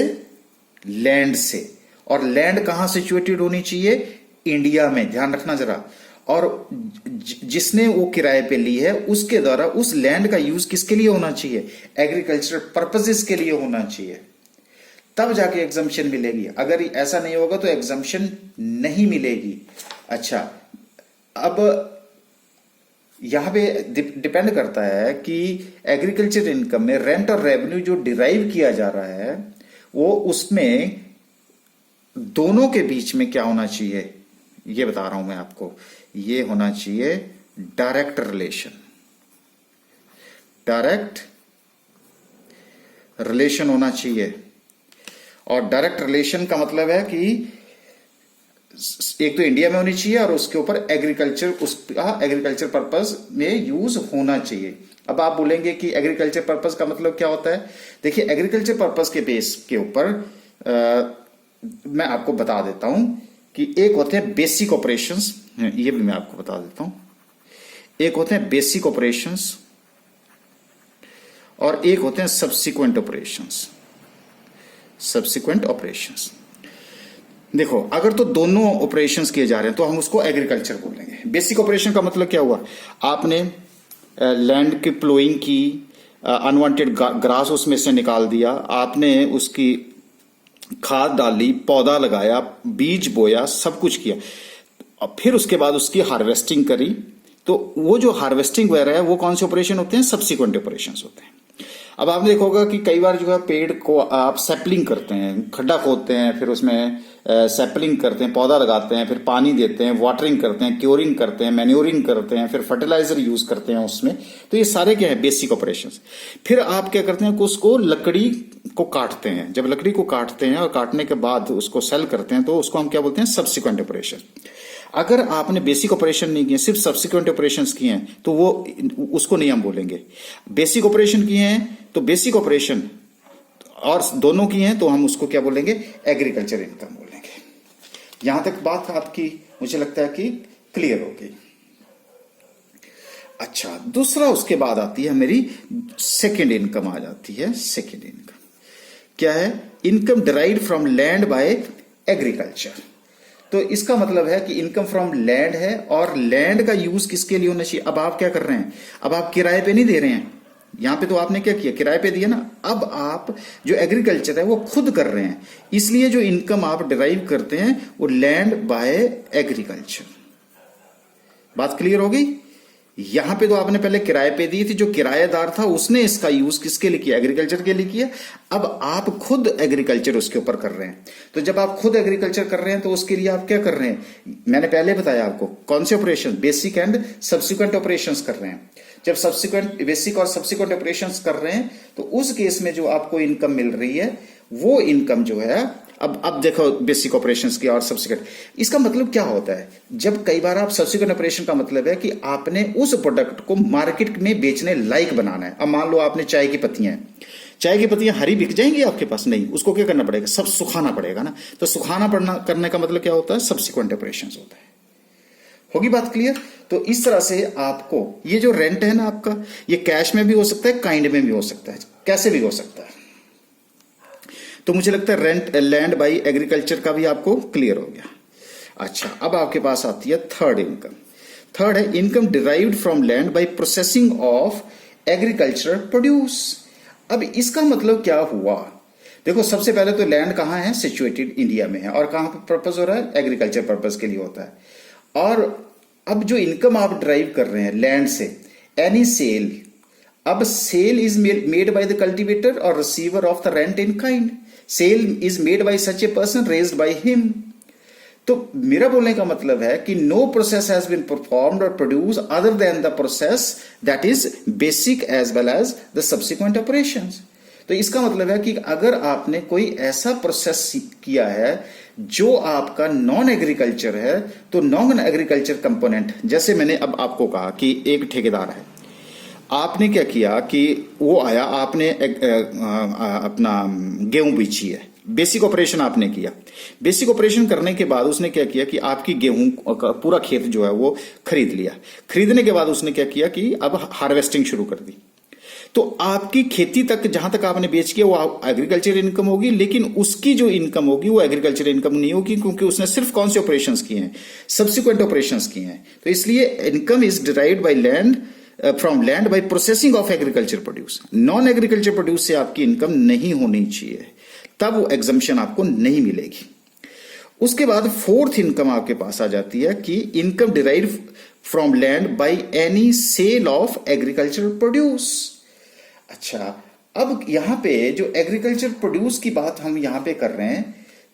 लैंड से। और लैंड कहां सिचुएटेड होनी चाहिए, इंडिया में, ध्यान रखना जरा। और जिसने वो किराए पे ली है उसके द्वारा उस लैंड का यूज किसके लिए होना चाहिए, एग्रीकल्चर पर्पसेस के लिए होना चाहिए, तब जाके एग्जम्पशन मिलेगी। अगर ऐसा नहीं होगा तो एग्जम्पशन नहीं मिलेगी। अच्छा, अब यहां पे डिपेंड करता है कि एग्रीकल्चर इनकम में रेंट और रेवेन्यू जो डिराइव किया जा रहा है वो उसमें दोनों के बीच में क्या होना चाहिए, ये बता रहा हूं मैं आपको। ये होना चाहिए डायरेक्ट रिलेशन। डायरेक्ट रिलेशन होना चाहिए। और डायरेक्ट रिलेशन का मतलब है कि एक तो इंडिया में होनी चाहिए और उसके ऊपर एग्रीकल्चर, उसका एग्रीकल्चर पर्पस में यूज होना चाहिए। अब आप बोलेंगे कि एग्रीकल्चर पर्पस का मतलब क्या होता है। देखिए, एग्रीकल्चर पर्पस के बेस के ऊपर मैं आपको बता देता हूं कि एक होते हैं बेसिक ऑपरेशंस, ये भी मैं आपको बता देता हूं। एक होते हैं बेसिक ऑपरेशंस और एक होते हैं सब्सिक्वेंट ऑपरेशंस। सब्सिक्वेंट ऑपरेशंस, देखो, अगर तो दोनों ऑपरेशंस किए जा रहे हैं तो हम उसको एग्रीकल्चर बोलेंगे। बेसिक ऑपरेशन का मतलब क्या हुआ, आपने लैंड की प्लोइंग की, अनवांटेड ग्रास उसमें से निकाल दिया, आपने उसकी खाद डाली, पौधा लगाया, बीज बोया, सब कुछ किया, और फिर उसके बाद उसकी हार्वेस्टिंग करी। तो वो जो हार्वेस्टिंग वगैरह है वो कौन से ऑपरेशन होते हैं, सब्सिक्वेंट ऑपरेशंस होते हैं। अब आपने देखा होगा कि कई बार जो है पेड़ को आप सैपलिंग करते हैं, खड्डा खोदते हैं, फिर उसमें सैपलिंग करते हैं, पौधा लगाते हैं, फिर पानी देते हैं, वाटरिंग करते हैं, क्योरिंग करते हैं, मैन्योरिंग करते हैं, फिर फर्टिलाइजर यूज करते हैं उसमें। तो ये सारे क्या है, बेसिक ऑपरेशंस। फिर आप क्या करते हैं, उसको लकड़ी को काटते हैं, जब लकड़ी को काटते हैं और काटने के बाद उसको सेल करते हैं तो उसको हम क्या बोलते हैं, सब्सिक्वेंट ऑपरेशन। अगर आपने बेसिक ऑपरेशन नहीं किए, सिर्फ सब्सिक्वेंट ऑपरेशंस किए हैं तो वो उसको नहीं हम बोलेंगे। बेसिक ऑपरेशन किए हैं तो बेसिक ऑपरेशन और दोनों किए हैं तो हम उसको क्या बोलेंगे, एग्रीकल्चर इनकम बोलेंगे। यहां तक बात आपकी मुझे लगता है कि क्लियर हो गई। अच्छा, दूसरा उसके बाद आती है मेरी सेकेंड इनकम आ जाती है। सेकेंड इनकम क्या है, income derived from land bye agriculture. तो इसका मतलब है कि इनकम फ्रॉम लैंड है और लैंड का यूज किसके लिए होना चाहिए। अब आप क्या कर रहे हैं, अब आप किराए पे नहीं दे रहे हैं, यहां पे तो आपने क्या किया, किराए पे दिया ना। अब आप जो एग्रीकल्चर है वो खुद कर रहे हैं, इसलिए जो इनकम आप डिराइव करते हैं वो लैंड बाय एग्रीकल्चर। बात क्लियर हो गई। यहां पे तो आपने पहले किराए पे दी थी, जो किराएदार था उसने इसका यूज किसके लिए किया, एग्रीकल्चर के लिए किया। अब आप खुद एग्रीकल्चर उसके ऊपर कर रहे हैं, तो जब आप खुद एग्रीकल्चर कर रहे हैं तो उसके लिए आप क्या कर रहे हैं, मैंने पहले बताया आपको कौन से operation, basic and subsequent operations कर रहे हैं। जब सब्सिक्वेंट, बेसिक और सब्सिक्वेंट ऑपरेशंस कर रहे हैं तो उस केस में जो आपको इनकम मिल रही है वो इनकम जो है, अब देखो बेसिक ऑपरेशंस की और सब्सिक्वेंट, इसका मतलब क्या होता है। जब कई बार आप सब्सिक्वेंट ऑपरेशन का मतलब है कि आपने उस प्रोडक्ट को मार्केट में बेचने लायक बनाना है। अब मान लो आपने चाय की पत्तियां हैं, चाय की पत्तियां हरी बिक जाएंगी आपके पास, नहीं, उसको क्या करना पड़ेगा, सब सुखाना पड़ेगा ना। तो सुखाना पड़ना करने का मतलब क्या होता है, सब्सिक्वेंट ऑपरेशंस होता है। होगी बात क्लियर। तो इस तरह से आपको ये जो रेंट है ना आपका, ये कैश में भी हो सकता है, काइंड में भी हो सकता है, कैसे भी हो सकता है। तो मुझे लगता है रेंट लैंड बाई एग्रीकल्चर का भी आपको क्लियर हो गया। अच्छा, अब आपके पास आती है थर्ड इनकम। थर्ड है income derived from land by processing of agriculture produce. अब इसका मतलब क्या हुआ, देखो सबसे पहले तो लैंड कहाँ है, सिचुएटेड इंडिया में है, और कहाँ पर पर्पज हो रहा है, एग्रीकल्चर पर्पज के लिए होता है। और अब जो इनकम आप ड्राइव कर रहे हैं लैंड से, एनी सेल, अब sale is made by the cultivator और receiver of the rent in kind. Sale is made by such a person raised by him. तो मेरा बोलने का मतलब है कि no process has been performed और produce other than the process that is basic as well as the subsequent operations. तो इसका मतलब है कि अगर आपने कोई ऐसा प्रोसेस किया है जो आपका नॉन एग्रीकल्चर है, तो नॉन एग्रीकल्चर कंपोनेंट, जैसे मैंने अब आपको कहा कि एक ठेकेदार है, आपने क्या किया कि वो आया, आपने अपना गेहूं बीची है, बेसिक ऑपरेशन आपने किया। बेसिक ऑपरेशन करने के बाद उसने क्या किया कि आपकी गेहूं का पूरा खेत जो है वो खरीद लिया। खरीदने के बाद उसने क्या किया कि अब हार्वेस्टिंग शुरू कर दी। तो आपकी खेती तक जहां तक आपने बेच किया वो एग्रीकल्चर इनकम होगी, लेकिन उसकी जो इनकम होगी वो एग्रीकल्चर इनकम नहीं होगी, क्योंकि उसने सिर्फ कौन से ऑपरेशंस किए हैं, सब्सिक्वेंट ऑपरेशंस किए हैं। तो इसलिए income is derived by land from land by processing of agriculture produce. Non agriculture produce से आपकी इनकम नहीं होनी चाहिए, तब वो एग्जम्पशन आपको नहीं मिलेगी। उसके बाद फोर्थ इनकम आपके पास आ जाती है कि income derived from land by any sale of agriculture produce. अच्छा, अब यहां पे जो एग्रीकल्चर प्रोड्यूस की बात हम यहां पे कर रहे हैं,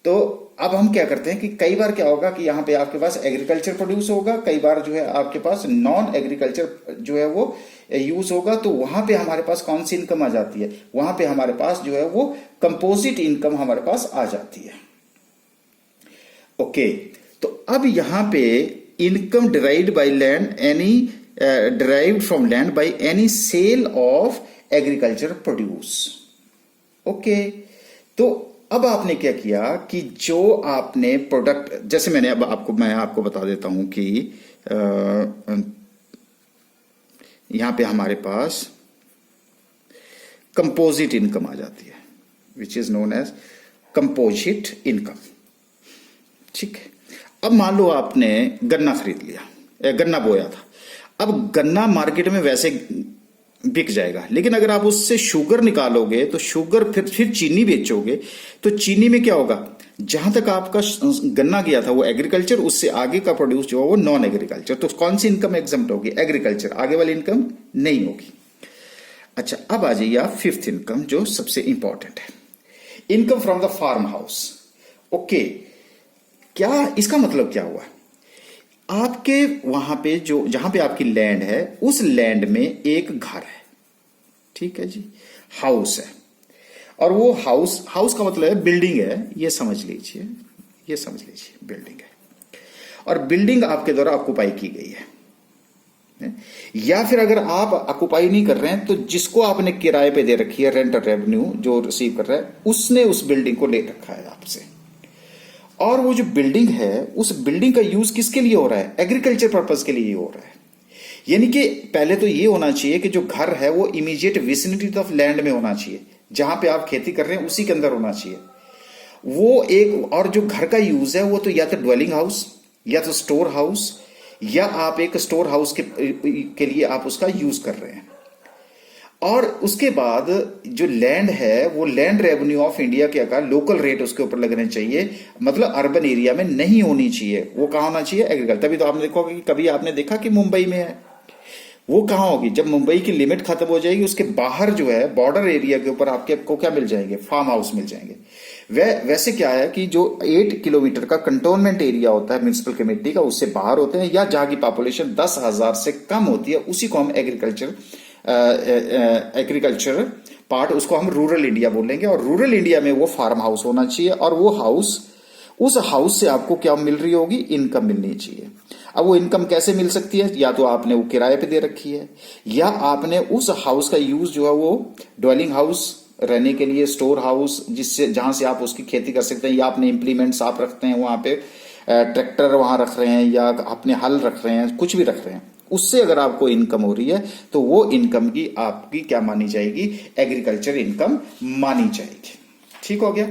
तो अब हम क्या करते हैं कि कई बार क्या होगा कि यहां पे आपके पास एग्रीकल्चर प्रोड्यूस होगा, कई बार जो है आपके पास नॉन एग्रीकल्चर जो है वो यूज होगा। तो वहां पे हमारे पास कौन सी इनकम आ जाती है, वहां पे हमारे पास जो है वो कंपोजिट इनकम हमारे पास आ जाती है। ओके, तो अब यहां पे income derived by land any derived from land by any sale of agriculture produce. Okay, तो अब आपने क्या किया कि जो आपने प्रोडक्ट, जैसे मैं आपको बता देता हूं कि यहां पे हमारे पास कंपोजिट इनकम आ जाती है, which is known as composite income. ठीक है, अब मान लो आपने गन्ना खरीद लिया, गन्ना बोया था। अब गन्ना मार्केट में वैसे बिक जाएगा, लेकिन अगर आप उससे शुगर निकालोगे तो शुगर फिर चीनी बेचोगे, तो चीनी में क्या होगा, जहां तक आपका गन्ना गया था वो एग्रीकल्चर, उससे आगे का प्रोड्यूस जो है वो नॉन एग्रीकल्चर। तो कौन सी इनकम एग्जम्प्ट होगी, एग्रीकल्चर, आगे वाली इनकम नहीं होगी। अच्छा, अब आ जाइए आप फिफ्थ इनकम जो सबसे इंपॉर्टेंट है, income from the farm house. Okay, क्या इसका मतलब क्या हुआ, आपके वहां पे जो जहां पे आपकी लैंड है उस लैंड में एक घर है, ठीक है जी, हाउस है, और वो हाउस, हाउस का मतलब है बिल्डिंग है, ये समझ लीजिए, ये समझ लीजिए बिल्डिंग है, और बिल्डिंग आपके द्वारा ऑक्युपाई की गई है। या फिर अगर आप ऑक्युपाई नहीं कर रहे हैं तो जिसको आपने किराए पे दे रखी है, रेंट रेवेन्यू जो रिसीव कर रहा है, उसने उस बिल्डिंग को ले रखा है आपसे, और वो जो बिल्डिंग है उस बिल्डिंग का यूज किसके लिए हो रहा है? एग्रीकल्चर पर्पज के लिए हो रहा है। यानी कि पहले तो ये होना चाहिए कि जो घर है वो इमीडिएट विसिनिटी ऑफ लैंड में होना चाहिए, जहां पे आप खेती कर रहे हैं उसी के अंदर होना चाहिए वो एक। और जो घर का यूज है वो तो या तो ड्वेलिंग हाउस, या तो स्टोर हाउस, या आप एक स्टोर हाउस के लिए आप उसका यूज कर रहे हैं। और उसके बाद जो लैंड है वो लैंड रेवेन्यू ऑफ इंडिया के आकार लोकल रेट उसके ऊपर लगने चाहिए, मतलब अर्बन एरिया में नहीं होनी चाहिए। वो कहां होना चाहिए? एग्रीकल्चर। तभी तो आपने देखोगे कि कभी आपने देखा कि मुंबई में है, वो कहां होगी? जब मुंबई की लिमिट खत्म हो जाएगी उसके बाहर जो है बॉर्डर एरिया के ऊपर आपको क्या मिल जाएंगे? फार्म हाउस मिल जाएंगे। वैसे क्या है कि जो 8 किलोमीटर का कंटोनमेंट एरिया होता है म्युनिसिपल कमेटी का, उससे बाहर होते हैं, या जहां की पॉपुलेशन 10,000 से कम होती है, उसी को हम एग्रीकल्चर पार्ट, उसको हम रूरल इंडिया बोलेंगे। और रूरल इंडिया में वो फार्म हाउस होना चाहिए, और वो हाउस, उस हाउस से आपको क्या मिल रही होगी? इनकम मिलनी चाहिए। अब वो इनकम कैसे मिल सकती है? या तो आपने वो किराए पे दे रखी है, या आपने उस हाउस का यूज जो है वो ड्वेलिंग हाउस रहने के लिए, स्टोर हाउस जिससे जहां से आप उसकी खेती कर सकते हैं, या अपने इंप्लीमेंट्स आप रखते हैं वहां पे, ट्रैक्टर वहां रख रहे हैं, या अपने हल रख रहे हैं, कुछ भी रख रहे हैं, उससे अगर आपको इनकम हो रही है तो वो इनकम की आपकी क्या मानी जाएगी? एग्रीकल्चर इनकम मानी जाएगी। ठीक हो गया?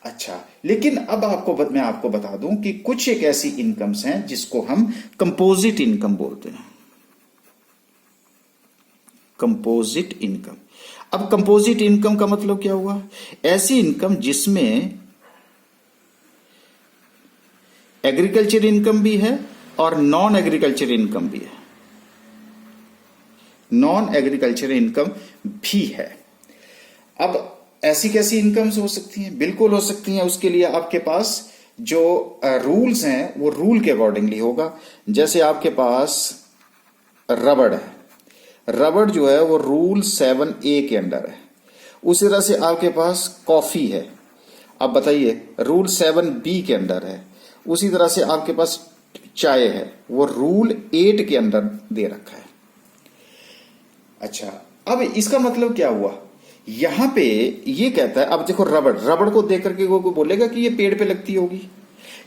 अच्छा, लेकिन अब मैं आपको बता दूं कि कुछ एक ऐसी इनकम्स हैं जिसको हम कंपोजिट इनकम बोलते हैं। Composite income. अब कंपोजिट इनकम का मतलब क्या हुआ? ऐसी इनकम जिसमें एग्रीकल्चर इनकम भी है और नॉन एग्रीकल्चर इनकम भी है। नॉन एग्रीकल्चर इनकम भी है। अब ऐसी कैसी इनकम्स हो सकती हैं? बिल्कुल हो सकती हैं। उसके लिए आपके पास जो रूल्स हैं वो रूल के अकॉर्डिंगली होगा। जैसे आपके पास रबड़ है, रबड़ जो है वो रूल 7A के अंडर है। उसी तरह से आपके पास कॉफी है, अब बताइए रूल 7B के अंडर है। उसी तरह से आपके पास चाय है, वो रूल 8 के अंदर दे रखा है। अच्छा, अब इसका मतलब क्या हुआ? यहां पे ये कहता है, अब देखो रबड़ को देख करके वो बोलेगा कि ये पेड़ पे लगती होगी,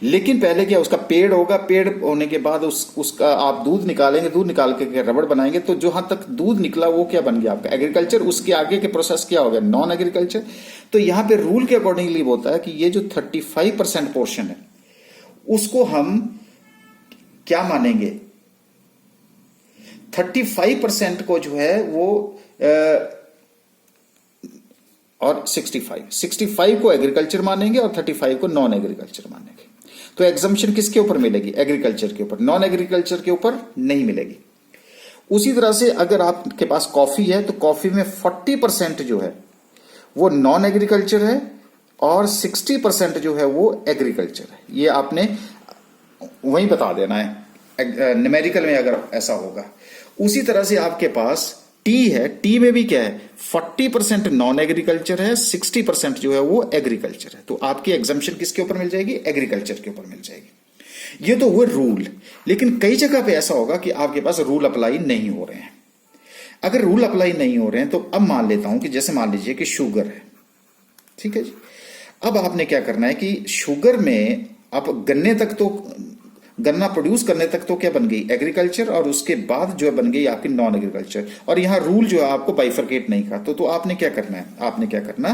लेकिन पहले क्या उसका पेड़ होगा, पेड़ होने के बाद उसका आप दूध निकालेंगे, दूध निकाल के रबड़ बनाएंगे, तो जहां तक दूध निकला वो क्या बन गया? आपका एग्रीकल्चर। उसके आगे के प्रोसेस क्या हो गया? Non agriculture. तो यहां पे रूल के अकॉर्डिंगली होता है कि ये जो 35% पोर्शन है उसको हम क्या मानेंगे? 35% को जो है वो और 65 को एग्रीकल्चर मानेंगे और 35 को नॉन एग्रीकल्चर मानेंगे। तो एग्जम्पशन किसके ऊपर मिलेगी? एग्रीकल्चर के ऊपर, नॉन एग्रीकल्चर के ऊपर नहीं मिलेगी। उसी तरह से अगर आपके पास कॉफी है तो कॉफी में 40% जो है वो नॉन एग्रीकल्चर है और 60% जो है वो एग्रीकल्चर है। ये आपने वहीं बता देना है न्यूमेरिकल में अगर ऐसा होगा। उसी तरह से आपके पास टी है, टी में भी क्या है? 40% नॉन एग्रीकल्चर है, 60% जो है वो एग्रीकल्चर है। तो आपकी एग्जम्पशन किसके ऊपर मिल जाएगी? एग्रीकल्चर के ऊपर मिल जाएगी। ये तो हुए रूल। लेकिन कई जगह पे ऐसा होगा कि आपके पास रूल अप्लाई नहीं हो रहे हैं। अगर रूल अप्लाई नहीं हो रहे हैं तो अब मान लेता हूं कि जैसे मान लीजिए कि शुगर है, ठीक है जी। अब आपने क्या करना है कि शुगर में आप गन्ना प्रोड्यूस करने तक तो क्या बन गई? एग्रीकल्चर, और उसके बाद जो है बन गई आपकी नॉन एग्रीकल्चर। और यहां रूल जो है आपको बाइफरकेट नहीं करता। तो आपने क्या करना है? आपने क्या करना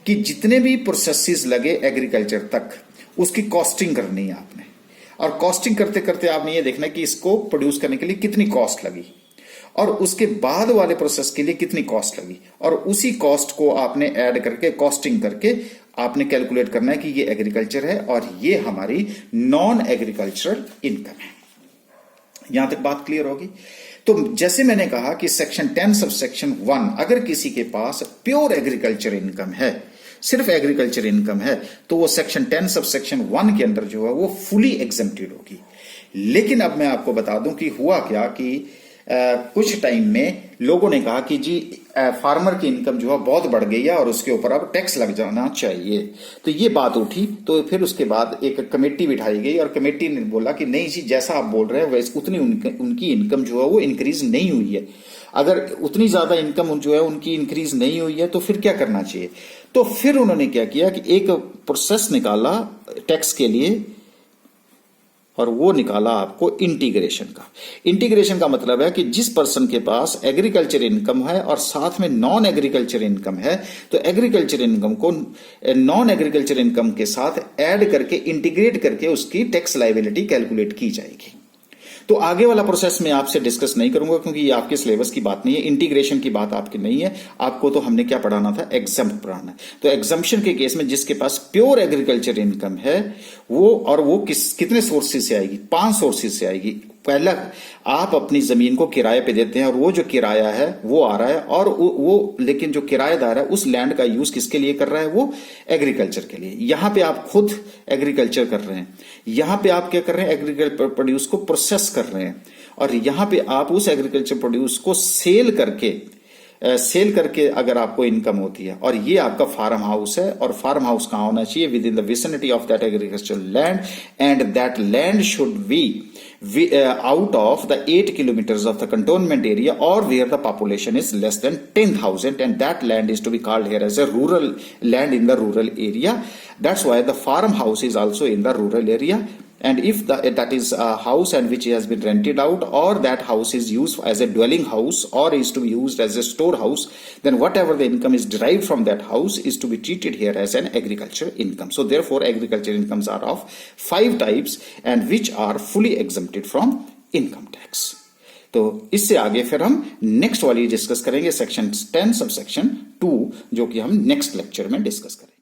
कि जितने भी प्रोसेसेस लगे एग्रीकल्चर तक उसकी कॉस्टिंग करनी है आपने। और कॉस्टिंग करते करते आपने ये देखना कि इसको प्रोड्यूस करने के लिए कितनी कॉस्ट लगी और उसके बाद वाले प्रोसेस के लिए कितनी कॉस्ट लगी, और उसी कॉस्ट को आपने ऐड करके कॉस्टिंग करके आपने कैलकुलेट करना है कि ये एग्रीकल्चर है और ये हमारी नॉन एग्रीकल्चरल इनकम है। यहां तक बात क्लियर होगी? तो जैसे मैंने कहा कि सेक्शन 10 सबसेक्शन 1, अगर किसी के पास प्योर एग्रीकल्चर इनकम है, सिर्फ एग्रीकल्चर इनकम है, तो वो सेक्शन 10 सबसेक्शन 1 के अंदर जो है वो फुली एग्जेम्प्टेड होगी। लेकिन अब मैं आपको बता दूं कि हुआ क्या कि कुछ टाइम में लोगों ने कहा कि जी फार्मर की इनकम जो है बहुत बढ़ गई है और उसके ऊपर अब टैक्स लग जाना चाहिए। तो ये बात उठी, तो फिर उसके बाद एक कमेटी बिठाई गई और कमेटी ने बोला कि नहीं जी, जैसा आप बोल रहे हैं वैसे उतनी उनकी इनकम जो है वो इंक्रीज नहीं हुई है। अगर उतनी ज्यादा इनकम जो है उनकी इंक्रीज नहीं हुई है तो फिर क्या करना चाहिए। तो फिर उन्होंने क्या किया कि एक प्रोसेस निकाला टैक्स के लिए, और वो निकाला आपको इंटीग्रेशन का। इंटीग्रेशन का मतलब है कि जिस पर्सन के पास एग्रीकल्चर इनकम है और साथ में नॉन एग्रीकल्चर इनकम है, तो एग्रीकल्चर इनकम को नॉन एग्रीकल्चर इनकम के साथ ऐड करके इंटीग्रेट करके उसकी टैक्स लायबिलिटी कैलकुलेट की जाएगी। तो आगे वाला प्रोसेस मैं आपसे डिस्कस नहीं करूंगा क्योंकि ये आपके सिलेबस की बात नहीं है, इंटीग्रेशन की बात आपकी नहीं है। आपको तो हमने क्या पढ़ाना था, एग्जम्प्ट पढ़ाना है। तो एग्जम्पशन के केस में जिसके पास प्योर एग्रीकल्चर इनकम है वो कितने सोर्सेज से आएगी, 5 सोर्सेज से आएगी। पहला, आप अपनी जमीन को किराए पे देते हैं और वो जो किराया है वो आ रहा है, और वो लेकिन जो किराएदार है उस लैंड का यूज किसके लिए कर रहा है, वो एग्रीकल्चर के लिए। यहां पे आप खुद एग्रीकल्चर कर रहे हैं, यहां पे आप क्या कर रहे हैं, एग्रीकल्चर प्रोड्यूस को प्रोसेस कर रहे हैं, और यहां पे आप उस एग्रीकल्चर प्रोड्यूस को सेल करके अगर आपको इनकम होती है। और ये आपका फार्म हाउस है, और फार्म हाउस कहां होना चाहिए, with in the vicinity of that agriculture land, and that land should be out of the 8 kilometers of the cantonment area or where the population is less than 10,000, and that land is to be called here as a rural land in the rural area. That's why the farmhouse is also in the rural area. And if that is a house and which has been rented out, or that house is used as a dwelling house or is to be used as a storehouse, then whatever the income is derived from that house is to be treated here as an agriculture income. So therefore agriculture incomes are of 5 types and which are fully exempted from income tax. तो इससे आगे फिर हम next वाली discuss करेंगे, section 10 subsection 2, जो कि हम नेक्स्ट लेक्चर में डिस्कस करेंगे।